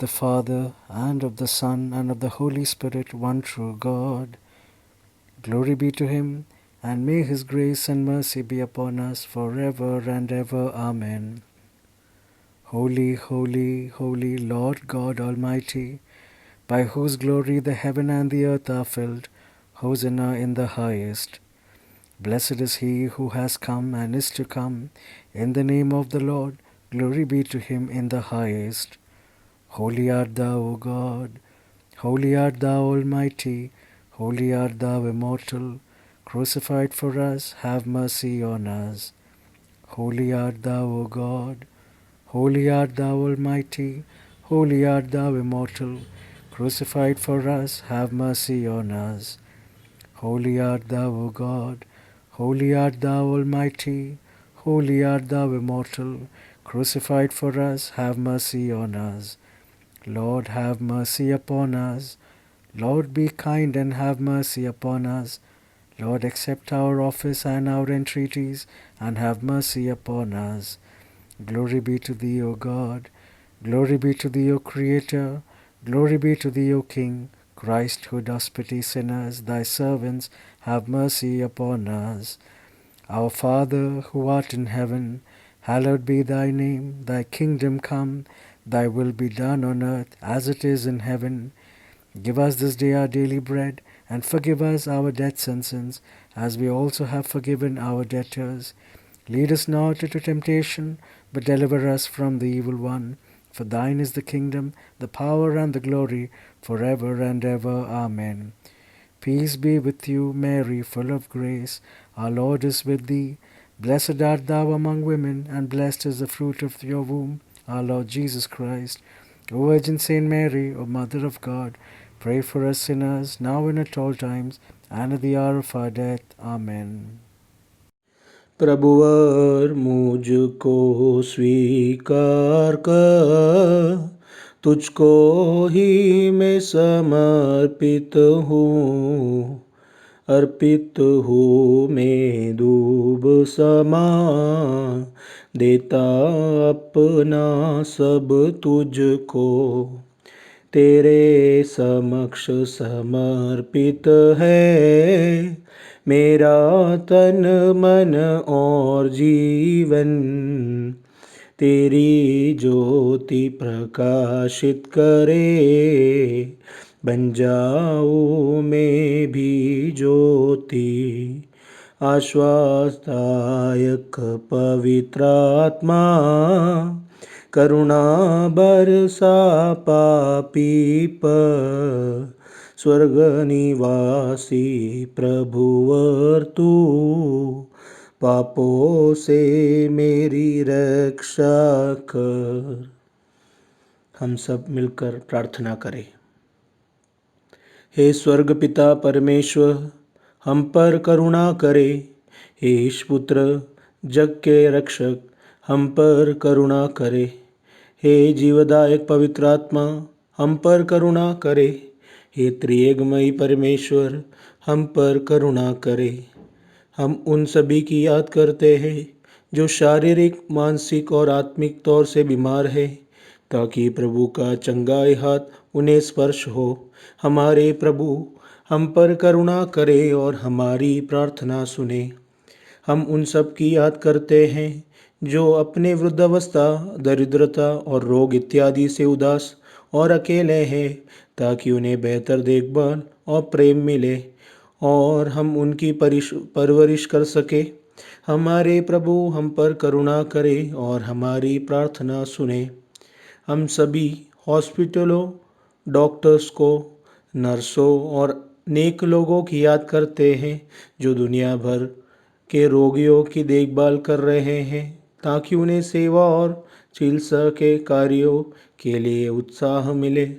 Father, and of the Son, and of the Holy Spirit, one true God. Glory be to him, and may his grace and mercy be upon us forever and ever. Amen. Holy, holy, holy Lord God Almighty, by whose glory the heaven and the earth are filled, Hosanna in the highest. Blessed is he who has come and is to come, in the name of the Lord. Glory be to him in the highest. Holy art thou, O God, holy art thou, Almighty, holy art thou, immortal, crucified for us, have mercy on us. Holy art thou, O God, holy art thou, Almighty, holy art thou, immortal, crucified for us, have mercy on us. Holy art thou, O God, holy art thou, Almighty, holy art thou, immortal, crucified for us, have mercy on us. Lord, have mercy upon us. Lord, be kind and have mercy upon us. Lord, accept our office and our entreaties, and have mercy upon us. Glory be to thee, O God. Glory be to thee, O Creator. Glory be to thee, O King. Christ, who dost pity sinners, thy servants, have mercy upon us. Our Father, who art in heaven, hallowed be thy name. Thy kingdom come, thy will be done on earth as it is in heaven. Give us this day our daily bread, and forgive us our debts and sins, as we also have forgiven our debtors. Lead us not into temptation, but deliver us from the evil one. For thine is the kingdom, the power, and the glory, forever and ever. Amen. Peace be with you, Mary, full of grace. Our Lord is with thee. Blessed art thou among women, and blessed is the fruit of your womb, our Lord Jesus Christ. O Virgin Saint Mary, O Mother of God, pray for us sinners, now and at all times, and at the hour of our death. Amen. प्रभुवर मुझको स्वीकार कर, तुझको ही मैं समर्पित हूँ। अर्पित हूँ मैं दूब समान, देता अपना सब तुझको। तेरे समक्ष समर्पित है मेरा तन मन और जीवन। तेरी ज्योति प्रकाशित करे, बन जाऊँ मैं भी ज्योति। आश्वासदायक पवित्र आत्मा, करुणा बरसा पापी पर। स्वर्ग निवासी प्रभुवर तू, पापों से मेरी रक्षा कर। हम सब मिलकर प्रार्थना करें। हे स्वर्ग पिता परमेश्वर, हम पर करुणा करे। हे ईशपुत्र जग के रक्षक, हम पर करुणा करे। हे जीवदायक पवित्र आत्मा, हम पर करुणा करे। हे त्रिएकमयी परमेश्वर, हम पर करुणा करे। हम उन सभी की याद करते हैं जो शारीरिक, मानसिक और आत्मिक तौर से बीमार है, ताकि प्रभु का चंगाई हाथ उन्हें स्पर्श हो। हमारे प्रभु, हम पर करुणा करे और हमारी प्रार्थना सुने। हम उन सब की याद करते हैं जो अपने वृद्धावस्था, दरिद्रता और रोग इत्यादि से उदास और अकेले हैं, ताकि उन्हें बेहतर देखभाल और प्रेम मिले और हम उनकी परवरिश कर सके। हमारे प्रभु, हम पर करुणा करे और हमारी प्रार्थना सुने। हम सभी हॉस्पिटलों, डॉक्टर्स को, नर्सों और नेक लोगों की याद करते हैं जो दुनिया भर के रोगियों की देखभाल कर रहे हैं, ताकि उन्हें सेवा और चिकित्सा के कार्यों के लिए उत्साह मिले।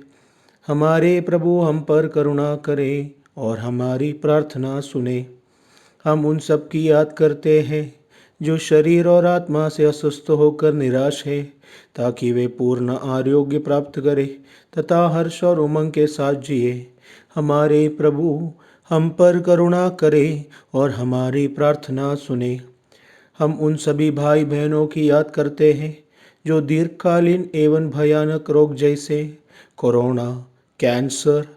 हमारे प्रभु, हम पर करुणा करें और हमारी प्रार्थना सुने। हम उन सब की याद करते हैं जो शरीर और आत्मा से अस्वस्थ होकर निराश है, ताकि वे पूर्ण आरोग्य प्राप्त करें तथा हर्ष और उमंग के साथ जिए। हमारे प्रभु, हम पर करुणा करें और हमारी प्रार्थना सुने। हम उन सभी भाई बहनों की याद करते हैं जो दीर्घकालीन एवं भयानक रोग जैसे कोरोना, कैंसर,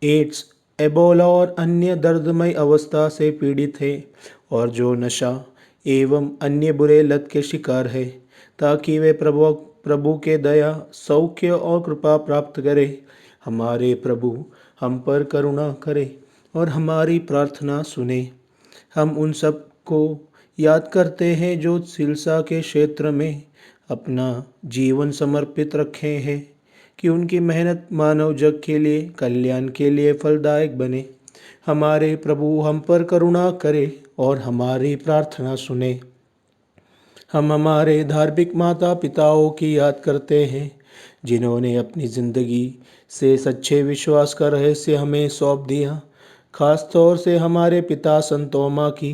एड्स, एबोला और अन्य दर्दमय अवस्था से पीड़ित है और जो नशा एवं अन्य बुरे लत के शिकार है, ताकि वे प्रभु प्रभु के दया, सौख्य और कृपा प्राप्त करे। हमारे प्रभु हम पर करुणा करे और हमारी प्रार्थना सुने। हम उन सब को याद करते हैं जो चिकित्सा के क्षेत्र में अपना जीवन समर्पित रखे हैं कि उनकी मेहनत मानव जग के लिए कल्याण के लिए फलदायक बने। हमारे प्रभु हम पर करुणा करे और हमारी प्रार्थना सुने। हम हमारे धार्मिक माता पिताओं की याद करते हैं जिन्होंने अपनी ज़िंदगी से सच्चे विश्वास का रहस्य हमें सौंप दिया। खास तौर से हमारे पिता संत तोमा की,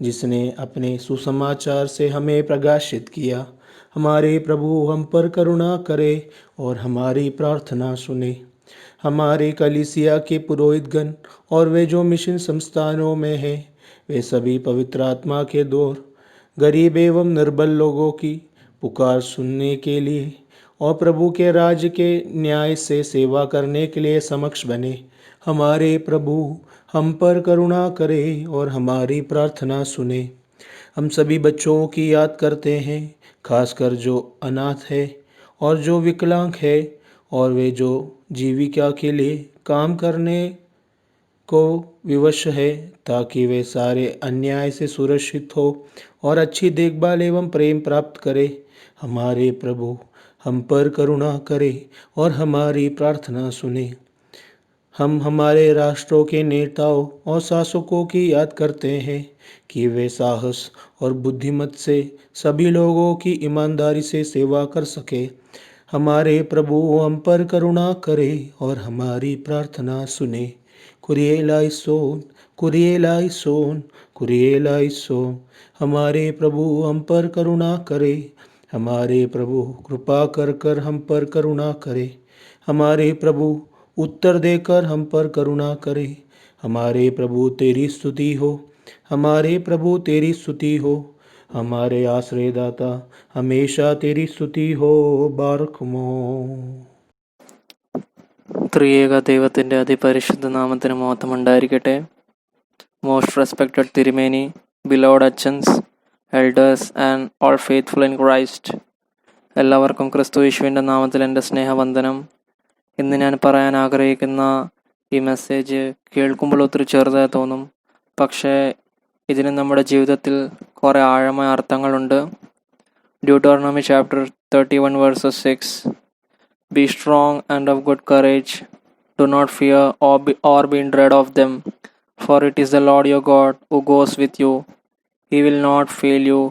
जिसने अपने सुसमाचार से हमें प्रकाशित किया। हमारे प्रभु हम पर करुणा करे और हमारी प्रार्थना सुने। हमारे कलीसिया के पुरोहितगण और वे जो मिशन संस्थानों में हैं, वे सभी पवित्र आत्मा के द्वार गरीब एवं निर्बल लोगों की पुकार सुनने के लिए और प्रभु के राज्य के न्याय से सेवा करने के लिए समक्ष बने। हमारे प्रभु हम पर करुणा करे और हमारी प्रार्थना सुने। हम सभी बच्चों की याद करते हैं, खासकर जो अनाथ है और जो विकलांग है और वे जो जीविका के लिए काम करने को विवश है, ताकि वे सारे अन्याय से सुरक्षित हो और अच्छी देखभाल एवं प्रेम प्राप्त करे। हमारे प्रभु हम पर करुणा करे और हमारी प्रार्थना सुने। हम हमारे राष्ट्रों के नेताओं और शासकों की याद करते हैं कि वे साहस और बुद्धिमत से सभी लोगों की ईमानदारी से सेवा कर सके। हमारे प्रभु हम पर करुणा करे और हमारी प्रार्थना सुने। कुरिए लाइसोन, कुरिए लाइसोन, कुरिए लाइसोन। हमारे प्रभु हम पर करुणा करे। हमारे प्रभु कृपा कर कर हम पर करुणा करे। हमारे प्रभु उत्तर देकर हम पर करुणा करे। हमारे प्रभु तेरी स्तुति हो। हमारे प्रभु तेरी स्तुति हो। हमारे आश्रयदाता हमेशा तेरी स्तुति हो। ബാർക്കുമോ. ത്രിയേക ദൈവത്തിൻ്റെ അതിപരിശുദ്ധ നാമത്തിന് മഹത്വമുണ്ടായിരിക്കട്ടെ. മോസ്റ്റ് റെസ്പെക്റ്റഡ് തിരുമേനി, ബിലോവഡ് അച്ഛൻസ്, elders and all faithful in Christ, എല്ലാവർക്കും ക്രിസ്തു യേശുവിൻ്റെ നാമത്തിൽ എൻ്റെ സ്നേഹവന്ദനം. ഇന്ന് ഞാൻ പറയാൻ ആഗ്രഹിക്കുന്ന ഈ മെസ്സേജ് കേൾക്കുമ്പോൾ ഒത്തിരി ചെറുതായി തോന്നും, പക്ഷേ ഇതിന് നമ്മുടെ ജീവിതത്തിൽ കുറേ ആഴമായ അർത്ഥങ്ങളുണ്ട്. ഡ്യൂട്ടോറോണമി chapter 31 verses 6. Be strong and of good courage. Do not fear or be in dread of them, for it is the Lord your God who goes with you. He will not fail you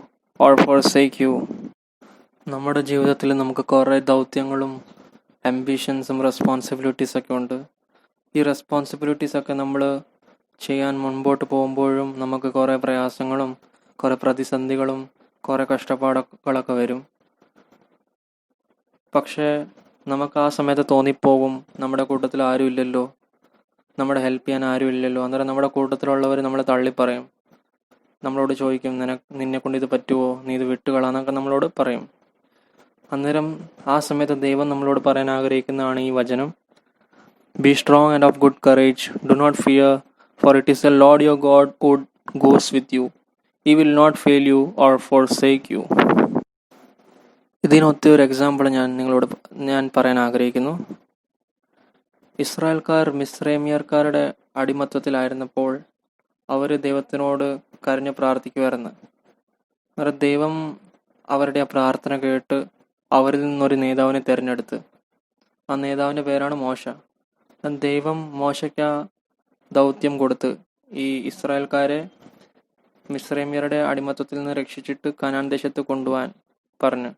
or forsake you. നമ്മുടെ ജീവിതത്തിൽ നമുക്ക് കുറേ ദൗത്യങ്ങളും ആംബിഷൻസും റെസ്പോൺസിബിലിറ്റീസൊക്കെ ഉണ്ട്. ഈ റെസ്പോൺസിബിലിറ്റീസൊക്കെ നമ്മൾ ചെയ്യാൻ മുൻപോട്ട് പോകുമ്പോഴും നമുക്ക് കുറേ പ്രയാസങ്ങളും കുറേ പ്രതിസന്ധികളും കുറേ കഷ്ടപ്പാടുകളൊക്കെ വരും. പക്ഷേ നമുക്ക് ആ സമയത്ത് തോന്നിപ്പോകും, നമ്മുടെ കൂട്ടത്തിൽ ആരും ഇല്ലല്ലോ, നമ്മുടെ ഹെൽപ്പ് ചെയ്യാൻ ആരും ഇല്ലല്ലോ. അന്നേരം നമ്മുടെ കൂട്ടത്തിലുള്ളവർ നമ്മളെ തള്ളിപ്പറയും, നമ്മളോട് ചോദിക്കും, നിന്നെ കൊണ്ട് ഇത് പറ്റുമോ, നീ ഇത് വിട്ടുകളാന്നൊക്കെ നമ്മളോട് പറയും. അന്നേരം ആ സമയത്ത് ദൈവം നമ്മളോട് പറയാൻ ആഗ്രഹിക്കുന്നതാണ് ഈ വചനം. Be strong and of good courage, do not fear, for it is the Lord your God who goes with you. He will not fail you or forsake you. ഇതിനൊത്ത ഒരു എക്സാമ്പിൾ ഞാൻ പറയാൻ ആഗ്രഹിക്കുന്നു. ഇസ്രായേൽക്കാർ മിസ്രൈമ്യർക്കാരുടെ അടിമത്തത്തിലായിരുന്നപ്പോൾ അവർ ദൈവത്തിനോട് കരഞ്ഞ് പ്രാർത്ഥിക്കുമായിരുന്നു. അന്നേരം ദൈവം അവരുടെ ആ പ്രാർത്ഥന കേട്ട് അവരിൽ നിന്നൊരു നേതാവിനെ തിരഞ്ഞെടുത്ത്. ആ നേതാവിൻ്റെ പേരാണ് മോശ. ദൈവം മോശയ്ക്ക് ആ ദൗത്യം കൊടുത്ത് ഈ ഇസ്രായേൽക്കാരെ മിസ്രൈമ്യരുടെ അടിമത്തത്തിൽ നിന്ന് രക്ഷിച്ചിട്ട് കനാൻ ദേശത്ത് കൊണ്ടുപോകാൻ പറഞ്ഞു.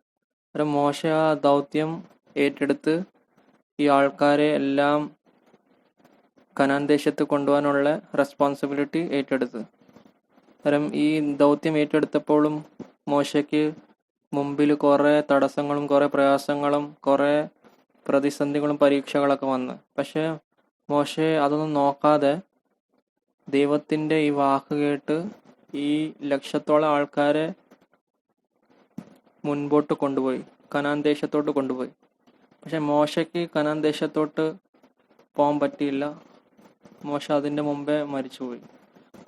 അന്നേരം മോശ ആ ദൗത്യം ഏറ്റെടുത്ത് ഈ ആൾക്കാരെ എല്ലാം കനാൻ ദേശത്ത് കൊണ്ടുപോകാനുള്ള റെസ്പോൺസിബിലിറ്റി ഏറ്റെടുത്ത്. അന്നേരം ഈ ദൗത്യം ഏറ്റെടുത്തപ്പോഴും മോശയ്ക്ക് മുമ്പിൽ കുറേ തടസ്സങ്ങളും കുറേ പ്രയാസങ്ങളും കുറേ പ്രതിസന്ധികളും പരീക്ഷകളൊക്കെ വന്ന്. പക്ഷേ മോശെ അതൊന്നും നോക്കാതെ ദൈവത്തിൻ്റെ ഈ വാക്ക് കേട്ട് ഈ ലക്ഷത്തോളം ആൾക്കാരെ മുൻപോട്ട് കൊണ്ടുപോയി, കനാൻ ദേശത്തോട്ട് കൊണ്ടുപോയി. പക്ഷെ മോശയ്ക്ക് കനാൻ ദേശത്തോട്ട് പോകാൻ പറ്റിയില്ല. മോശ അതിൻ്റെ മുമ്പേ മരിച്ചുപോയി.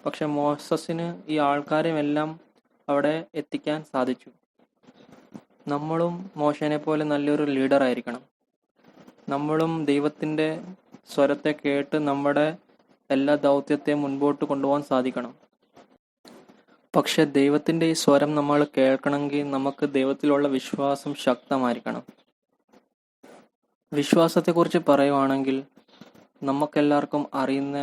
പക്ഷെ മോസസിന് ഈ ആൾക്കാരെയും എല്ലാം അവിടെ എത്തിക്കാൻ സാധിച്ചു. നമ്മളും മോശനെ പോലെ നല്ലൊരു ലീഡർ ആയിരിക്കണം. നമ്മളും ദൈവത്തിൻ്റെ സ്വരത്തെ കേട്ട് നമ്മുടെ എല്ലാ ദൗത്യത്തെയും മുൻപോട്ട് കൊണ്ടുപോകാൻ സാധിക്കണം. പക്ഷെ ദൈവത്തിൻ്റെ ഈ സ്വരം നമ്മൾ കേൾക്കണമെങ്കിൽ നമുക്ക് ദൈവത്തിലുള്ള വിശ്വാസം ശക്തമായിരിക്കണം. വിശ്വാസത്തെക്കുറിച്ച് പറയുവാണെങ്കിൽ നമുക്കെല്ലാവർക്കും അറിയുന്ന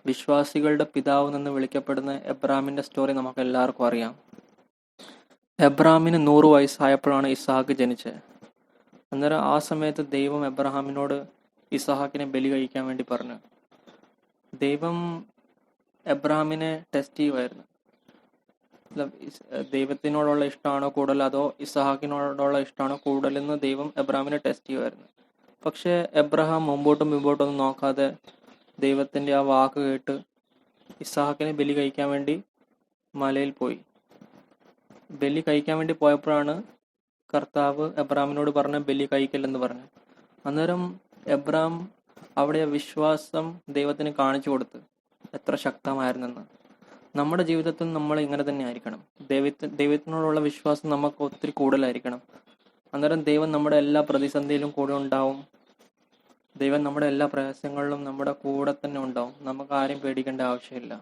വിശ്വാസികളുടെ പിതാവ് എന്ന് വിളിക്കപ്പെടുന്ന എബ്രാമിൻ്റെ സ്റ്റോറി നമുക്കെല്ലാവർക്കും അറിയാം. എബ്രാമിന് 100 വയസ്സായപ്പോഴാണ് ഇസ്ഹാക്ക് ജനിച്ചത്. അന്നേരം ആ സമയത്ത് ദൈവം എബ്രഹാമിനോട് ഇസ്ഹാക്കിനെ ബലി കഴിക്കാൻ വേണ്ടി പറഞ്ഞു. ദൈവം എബ്രഹാമിനെ ടെസ്റ്റ് ചെയ്യുമായിരുന്നു. ദൈവത്തിനോടുള്ള ഇഷ്ടമാണോ കൂടുതൽ അതോ ഇസ്ഹാക്കിനോടുള്ള ഇഷ്ടമാണോ കൂടുതലെന്ന് ദൈവം എബ്രഹാമിനെ ടെസ്റ്റ് ചെയ്യുമായിരുന്നു. പക്ഷേ എബ്രഹാം മുമ്പോട്ടൊന്നും നോക്കാതെ ദൈവത്തിൻ്റെ ആ വാക്ക് കേട്ട് ഇസ്ഹാക്കിനെ ബലി കഴിക്കാൻ വേണ്ടി മലയിൽ പോയി. ബലി കഴിക്കാൻ വേണ്ടി പോയപ്പോഴാണ് കർത്താവ് എബ്രഹാമിനോട് പറഞ്ഞ ബലി കഴിക്കില്ലെന്ന് പറഞ്ഞു. അന്നേരം എബ്രഹാം അവിടെ വിശ്വാസം ദൈവത്തിന് കാണിച്ചു കൊടുത്ത് എത്ര ശക്തമായിരുന്നെന്ന്. നമ്മുടെ ജീവിതത്തിൽ നമ്മൾ ഇങ്ങനെ തന്നെ ആയിരിക്കണം. ദൈവത്തിനോടുള്ള വിശ്വാസം നമുക്ക് ഒത്തിരി കൂടുതലായിരിക്കണം. അന്നേരം ദൈവം നമ്മുടെ എല്ലാ പ്രതിസന്ധിയിലും കൂടെ ഉണ്ടാവും. ദൈവം നമ്മുടെ എല്ലാ പ്രയാസങ്ങളിലും നമ്മുടെ കൂടെ തന്നെ ഉണ്ടാവും. നമുക്ക് ആരെയും പേടിക്കേണ്ട ആവശ്യമില്ല.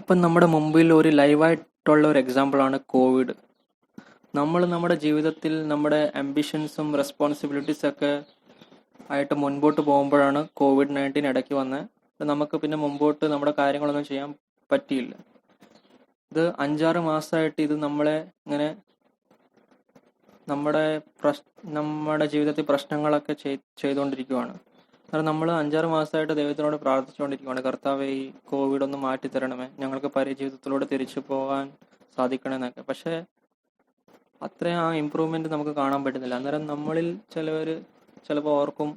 ഇപ്പം നമ്മുടെ മുമ്പിൽ ഒരു ലൈവായിട്ടുള്ള ഒരു എക്സാമ്പിളാണ് കോവിഡ്. നമ്മൾ നമ്മുടെ ജീവിതത്തിൽ നമ്മുടെ ആംബിഷൻസും റെസ്പോൺസിബിലിറ്റീസൊക്കെ ആയിട്ട് മുൻപോട്ട് പോകുമ്പോഴാണ് COVID-19 ഇടയ്ക്ക് വന്നത്. നമുക്ക് പിന്നെ മുമ്പോട്ട് നമ്മുടെ കാര്യങ്ങളൊന്നും ചെയ്യാൻ പറ്റിയില്ല. ഇത് 5-6 മാസമായിട്ട് ഇത് നമ്മളെ ഇങ്ങനെ നമ്മുടെ ജീവിതത്തിൽ പ്രശ്നങ്ങളൊക്കെ ചെയ്തുകൊണ്ടിരിക്കുകയാണ്. കാരണം നമ്മൾ 5-6 മാസമായിട്ട് ദൈവത്തിനോട് പ്രാർത്ഥിച്ചുകൊണ്ടിരിക്കുകയാണ്, കർത്താവേ ഈ കോവിഡ് ഒന്ന് മാറ്റിത്തരണമേ, ഞങ്ങൾക്ക് ജീവിതത്തിലൂടെ തിരിച്ചു പോകാൻ സാധിക്കണമെന്നൊക്കെ. പക്ഷേ അത്രയും ആ ഇമ്പ്രൂവ്മെൻറ്റ് നമുക്ക് കാണാൻ പറ്റുന്നില്ല. അന്നേരം നമ്മളിൽ ചിലപ്പോൾ ഓർക്കും,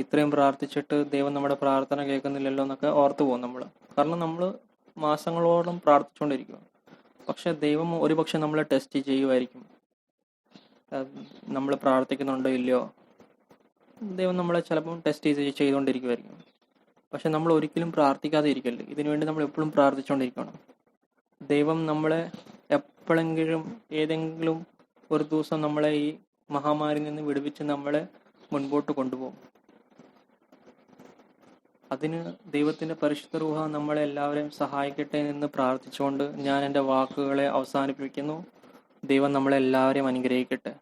ഇത്രയും പ്രാർത്ഥിച്ചിട്ട് ദൈവം നമ്മുടെ പ്രാർത്ഥന കേൾക്കുന്നില്ലല്ലോ എന്നൊക്കെ ഓർത്ത് പോകും നമ്മൾ. കാരണം നമ്മൾ മാസങ്ങളോളം പ്രാർത്ഥിച്ചുകൊണ്ടിരിക്കുക. പക്ഷെ ദൈവം ഒരുപക്ഷെ നമ്മളെ ടെസ്റ്റ് ചെയ്യുമായിരിക്കും. നമ്മൾ പ്രാർത്ഥിക്കുന്നുണ്ടോ ഇല്ലയോ, ദൈവം നമ്മളെ ചിലപ്പം ടെസ്റ്റ് ചെയ്തുകൊണ്ടിരിക്കുമായിരിക്കും. പക്ഷെ നമ്മൾ ഒരിക്കലും പ്രാർത്ഥിക്കാതെ ഇരിക്കല്ലേ. ഇതിനുവേണ്ടി നമ്മൾ എപ്പോഴും പ്രാർത്ഥിച്ചുകൊണ്ടിരിക്കണം. ദൈവം നമ്മളെ എപ്പോഴെങ്കിലും ഏതെങ്കിലും ഒരു ദിവസം നമ്മളെ ഈ മഹാമാരിയിൽ നിന്ന് വിടുവിച്ച് നമ്മളെ മുൻപോട്ട് കൊണ്ടുപോകും. അതിന് ദൈവത്തിൻ്റെ പരിശുദ്ധ റൂഹ നമ്മളെ എല്ലാവരെയും സഹായിക്കട്ടെ എന്ന് പ്രാർത്ഥിച്ചുകൊണ്ട് ഞാൻ എൻ്റെ വാക്കുകളെ അവസാനിപ്പിക്കുന്നു. ദൈവം നമ്മളെല്ലാവരെയും അനുഗ്രഹിക്കട്ടെ.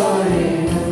Amen.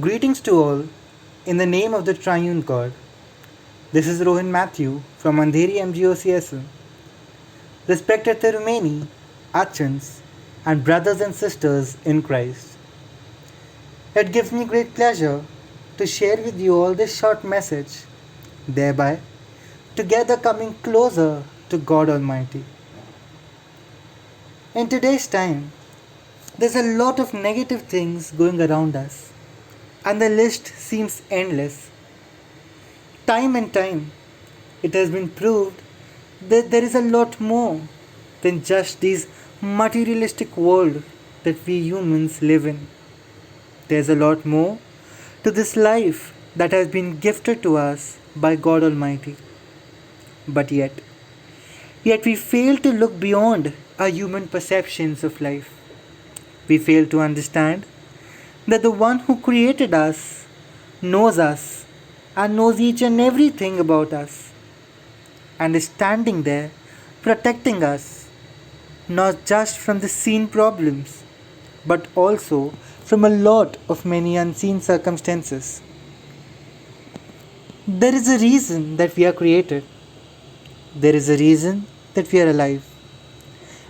Greetings to all in the name of the Triune God. This is Rohan Matthew from Andheri MGOCSL. Respected Tirumeni, Achans, and brothers and sisters in Christ. It gives me great pleasure to share with you all this short message, thereby together coming closer to God Almighty. In today's time, there's a lot of negative things going around us, and the list seems endless. Time and time, it has been proved that there is a lot more than just this materialistic world that we humans live in. There's a lot more to this life that has been gifted to us by God Almighty. But yet we fail to look beyond our human perceptions of life. We fail to understand that the one who created us and knows each and everything about us and is standing there protecting us not just from the seen problems but also from a lot of many unseen circumstances. There is a reason that we are created. There is a reason that we are alive.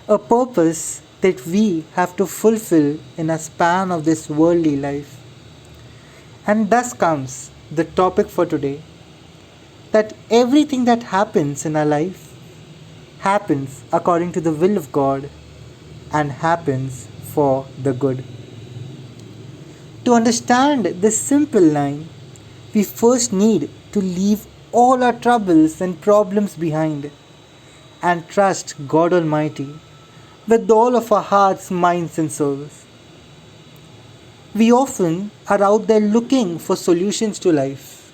a purpose that we have to fulfill in a span of this worldly life. And thus comes the topic for today, that everything that happens in our life happens according to the will of God and happens for the good. To understand this simple line, we first need to leave all our troubles and problems behind and trust God Almighty with all of our hearts, minds, and souls. We often are out there looking for solutions to life.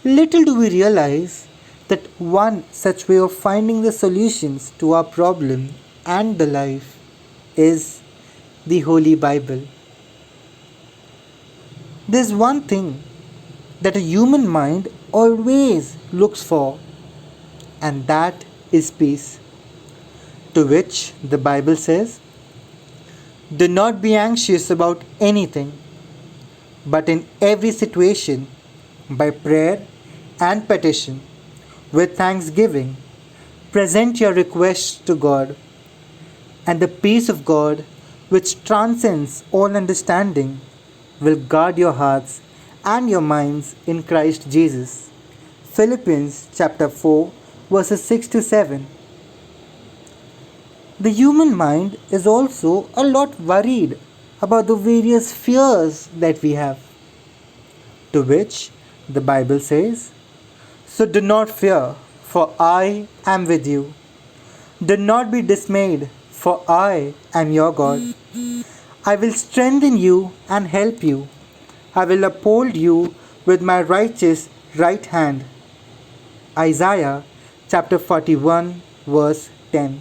Little do we realize that one such way of finding the solutions to our problem and the life is the Holy Bible. There's one thing that a human mind always looks for, and that is peace. To which the Bible says, "Do not be anxious about anything, but in every situation, by prayer and petition, with thanksgiving, present your requests to God, and the peace of God, which transcends all understanding, will guard your hearts and your minds in Christ Jesus." Philippians chapter 4 verses 6 to 7. The human mind is also a lot worried about the various fears that we have. To which the Bible says, "So do not fear, for I am with you. Do not be dismayed, for I am your God. I will strengthen you and help you. I will uphold you with my righteous right hand." Isaiah chapter 41 verse 10.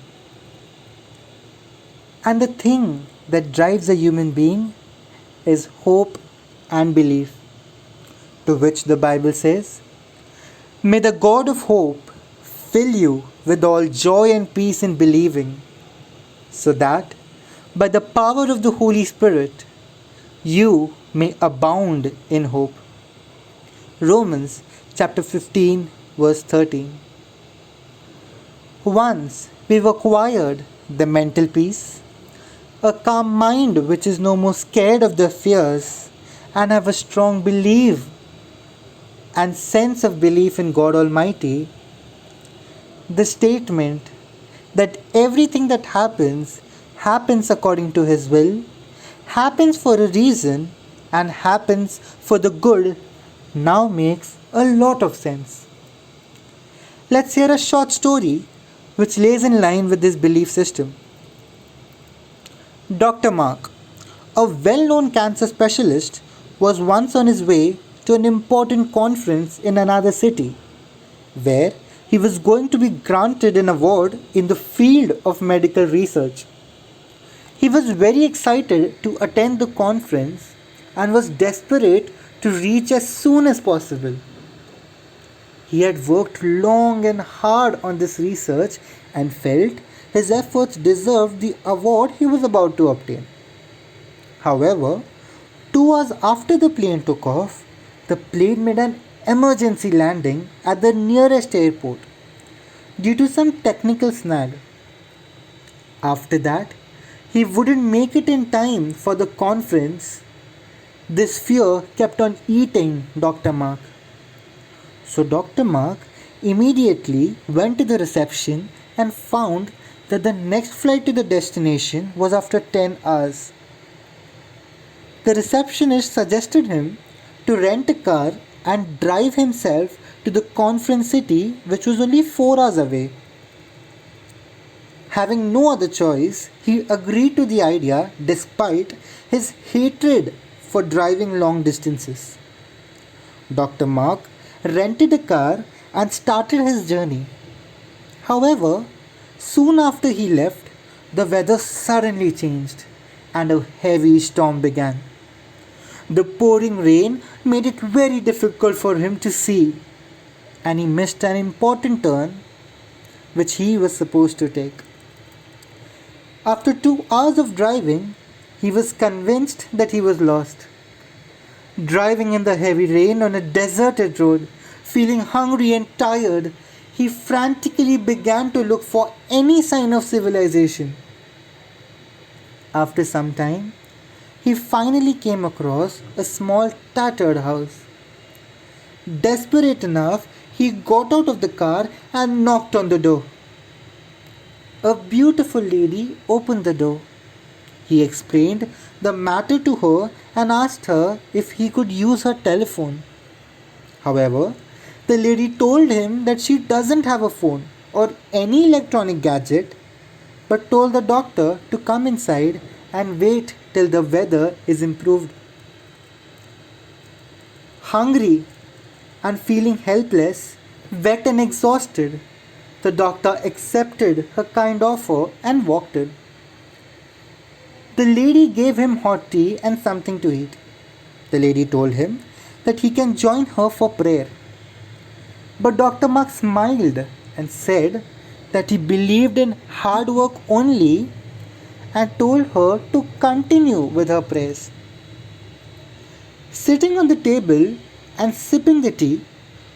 And the thing that drives a human being is hope and belief. To which the Bible says, "May the God of hope fill you with all joy and peace in believing, so that by the power of the Holy Spirit you may abound in hope." Romans chapter 15 verse 13. Once we've acquired the mental peace, a calm mind which is no more scared of the fears, and have a strong belief and sense of belief in God Almighty, the statement that everything that happens happens according to His will, happens for a reason, and happens for the good now makes a lot of sense. Let's hear a short story which lays in line with this belief system. Dr. Mark, a well-known cancer specialist, was once on his way to an important conference in another city, where he was going to be granted an award in the field of medical research. He was very excited to attend the conference and was desperate to reach as soon as possible. He had worked long and hard on this research and felt his efforts deserved the award he was about to obtain. However, 2 hours after the plane took off, the plane made an emergency landing at the nearest airport due to some technical snag. After that, he wouldn't make it in time for the conference. This fear kept on eating Dr. Mark. So Dr. Mark immediately went to the reception and found that the next flight to the destination was after 10 hours. The receptionist suggested him to rent a car and drive himself to the conference city, which was only 4 hours away. Having no other choice, he agreed to the idea despite his hatred for driving long distances. Dr. Mark rented a car and started his journey. However, soon after he left, the weather suddenly changed and a heavy storm began. The pouring rain made it very difficult for him to see, and he missed an important turn which he was supposed to take. After 2 hours of driving, he was convinced that he was lost. Driving in the heavy rain on a deserted road, feeling hungry and tired, he frantically began to look for any sign of civilization. After some time, he finally came across a small tattered house. Desperate enough, he got out of the car and knocked on the door. A beautiful lady opened the door. He explained the matter to her and asked her if he could use her telephone. However, the lady told him that she doesn't have a phone or any electronic gadget, but told the doctor to come inside and wait till the weather is improved. Hungry and feeling helpless, wet and exhausted, the doctor accepted her kind offer and walked in. The lady gave him hot tea and something to eat. The lady told him that he can join her for prayer. But Dr. Mark smiled and said that he believed in hard work only and told her to continue with her prayers. Sitting on the table and sipping the tea,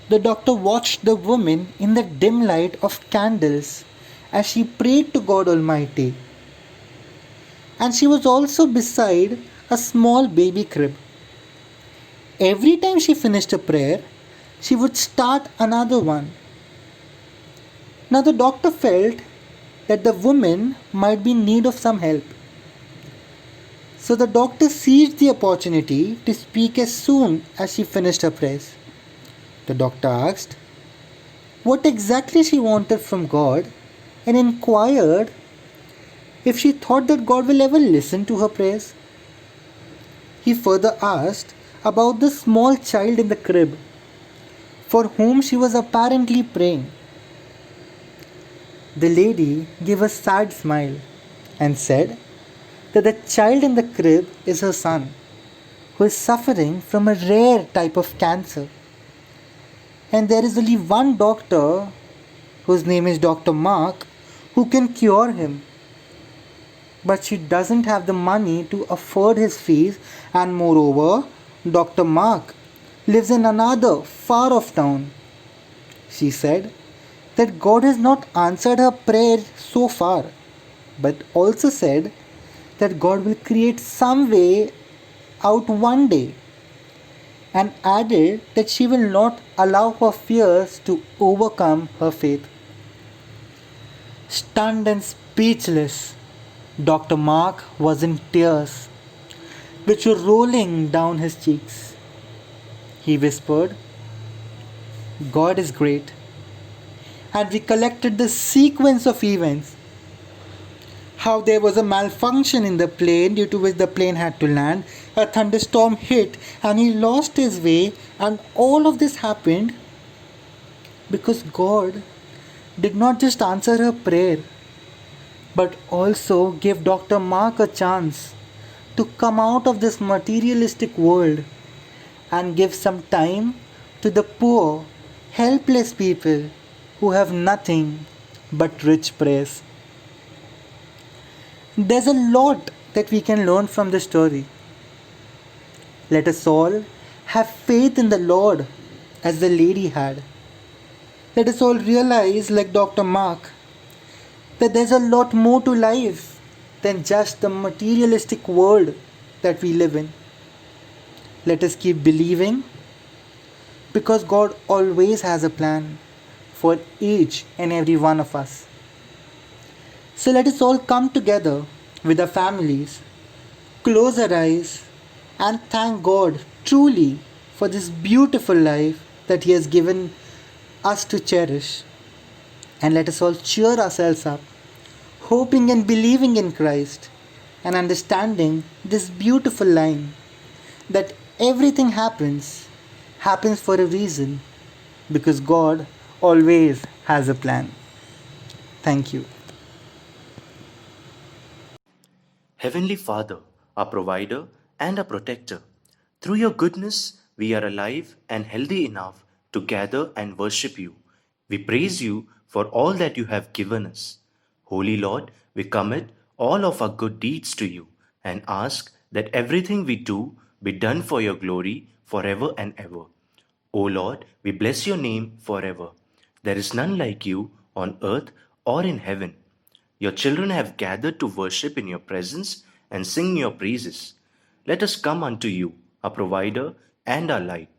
the doctor watched the woman in the dim light of candles as she prayed to God Almighty. And she was also beside a small baby crib. Every time she finished a prayer, she would start another one. Now the doctor felt that the woman might be in need of some help. So the doctor seized the opportunity to speak as soon as she finished her prayers. The doctor asked what exactly she wanted from God and inquired if she thought that God will ever listen to her prayers. He further asked about the small child in the crib for whom she was apparently praying. The lady gave a sad smile and said that the child in the crib is her son, who is suffering from a rare type of cancer. And there is only one doctor, whose name is Dr. Mark, who can cure him. But she doesn't have the money to afford his fees, and moreover, Dr. Mark lives in another far off town. She said that God has not answered her prayer so far, but also said that God will create some way out one day, and added that she will not allow her fears to overcome her faith. Stunned and speechless, Dr. Mark was in tears, which were rolling down his cheeks. He whispered, God is great, and recollected the sequence of events. How there was a malfunction in the plane due to which the plane had to land, a thunderstorm hit, and he lost his way, and all of this happened because God did not just answer her prayer, but also gave Dr. Mark a chance to come out of this materialistic world and give some time to the poor, helpless people who have nothing but rich prayers. There's a lot that we can learn from this story. Let us all have faith in the Lord as the lady had. Let us all realize, like Dr. Mark, that there's a lot more to life than just the materialistic world that we live in. Let us keep believing, because God always has a plan for each and every one of us. So let us all come together with our families, close our eyes, and thank God truly for this beautiful life that He has given us to cherish. And let us all cheer ourselves up, hoping and believing in Christ, and understanding this beautiful line that everything happens for a reason, because God always has a plan. Thank you. Heavenly Father, our provider and our protector, through your goodness, we are alive and healthy enough to gather and worship you. We praise you for all that you have given us. Holy Lord, we commit all of our good deeds to you and ask that everything we do be done for your glory forever and ever. O Lord, we bless your name forever. There is none like you on earth or in heaven. Your children have gathered to worship in your presence and sing your praises. Let us come unto you, our provider and our light.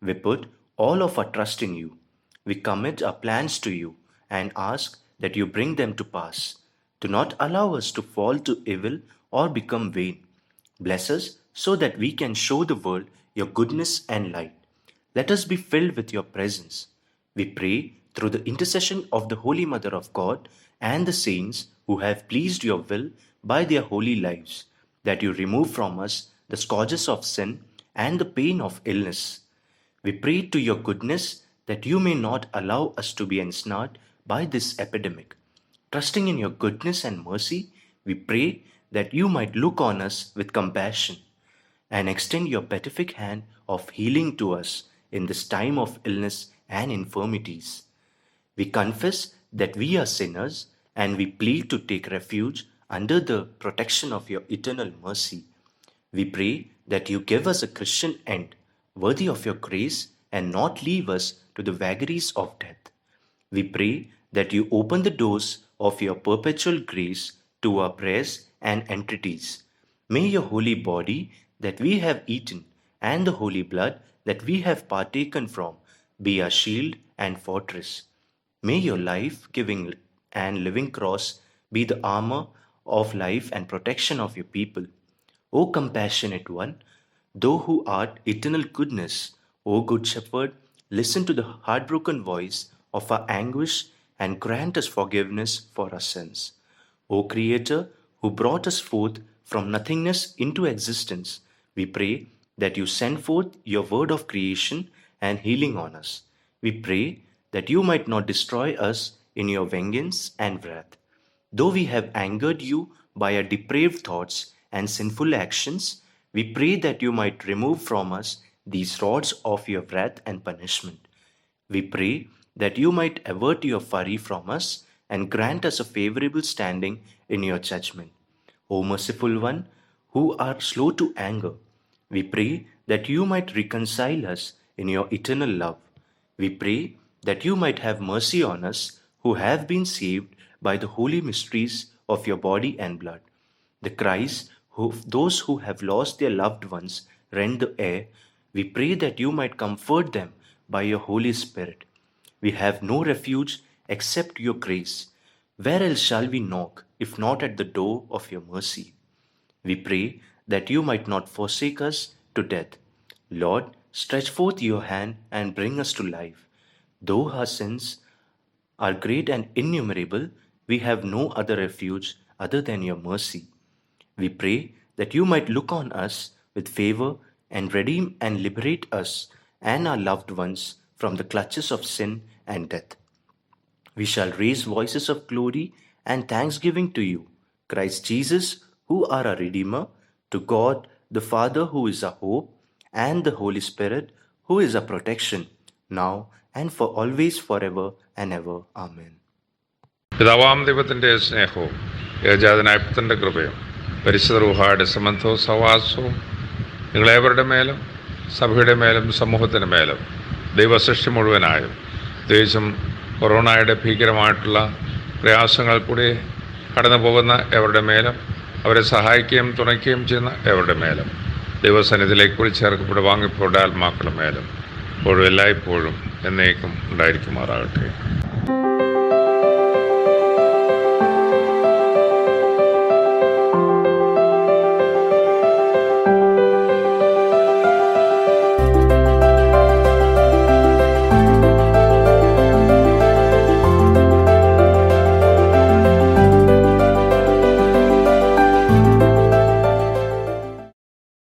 We put all of our trust in you. We commit our plans to you and ask that you bring them to pass. Do not allow us to fall to evil or become vain. Bless us so that we can show the world your goodness and light. Let us be filled with your presence. We pray through the intercession of the Holy Mother of God and the saints who have pleased your will by their holy lives, that you remove from us the scourges of sin and the pain of illness. We pray to your goodness that you may not allow us to be ensnared by this epidemic. Trusting in your goodness and mercy, we pray that you might look on us with compassion and extend your beatific hand of healing to us in this time of illness and infirmities. We confess that we are sinners and we plead to take refuge under the protection of your eternal mercy. We pray that you give us a Christian end worthy of your grace and not leave us to the vagaries of death. We pray that you open the doors of your perpetual grace to our prayers and entreaties. May your holy body that we have eaten and the holy blood that we have partaken from be our shield and fortress. May your life-giving and living cross be the armor of life and protection of your people. O compassionate one, thou who art eternal goodness, O good shepherd, listen to the heartbroken voice of our anguish and grant us forgiveness for our sins. O Creator, who brought us forth from nothingness into existence, we pray that you send forth your word of creation and healing on us. We pray that you might not destroy us in your vengeance and wrath. Though we have angered you by our depraved thoughts and sinful actions, we pray that you might remove from us these rods of your wrath and punishment. We pray that you might avert your fury from us and grant us a favorable standing in your judgment. O merciful one, who are slow to anger, we pray that you might reconcile us in your eternal love. We pray that you might have mercy on us who have been saved by the holy mysteries of your body and blood. The cries of those who have lost their loved ones rend the air. We pray that you might comfort them by your Holy Spirit. We have no refuge except your grace. Where else shall we knock if not at the door of your mercy? We pray that you might not forsake us to death. Lord, stretch forth your hand and bring us to life. Though our sins are great and innumerable, we have no other refuge other than your mercy. We pray that you might look on us with favor and redeem and liberate us and our loved ones from the clutches of sin and death. We shall raise voices of glory and thanksgiving to you, Christ Jesus, who are our Redeemer, to God the Father, who is our hope, and the Holy Spirit, who is our protection, now and for always, forever and ever. Amen. പിതാവാം ദൈവത്തിൻ്റെ സ്നേഹവും ഏകജാതനായ പുത്രൻ്റെ കൃപയും പരിശുദ്ധ റൂഹായുടെ സംബന്ധവും സഹവാസവും നിങ്ങളേവരുടെ മേലും സഭയുടെ മേലും സമൂഹത്തിൻ്റെ മേലും ദൈവസൃഷ്ടി മുഴുവനായും പ്രത്യേകിച്ചും കൊറോണയുടെ ഭീകരമായിട്ടുള്ള പ്രയാസങ്ങൾ കൂടി കടന്നു പോകുന്ന എവരുടെ മേലും അവരെ സഹായിക്കുകയും തുണയ്ക്കുകയും ചെയ്യുന്ന എവരുടെ മേലും ദൈവസന്നിധിയിലേക്ക് വിളിച്ചേർക്കപ്പെട്ട് വാങ്ങിപ്പോടെ ആത്മാക്കളുടെ മേലും ഇപ്പോഴും എല്ലായ്പ്പോഴും എന്നേക്കും ഉണ്ടായിരിക്കുമാറാകട്ടെ.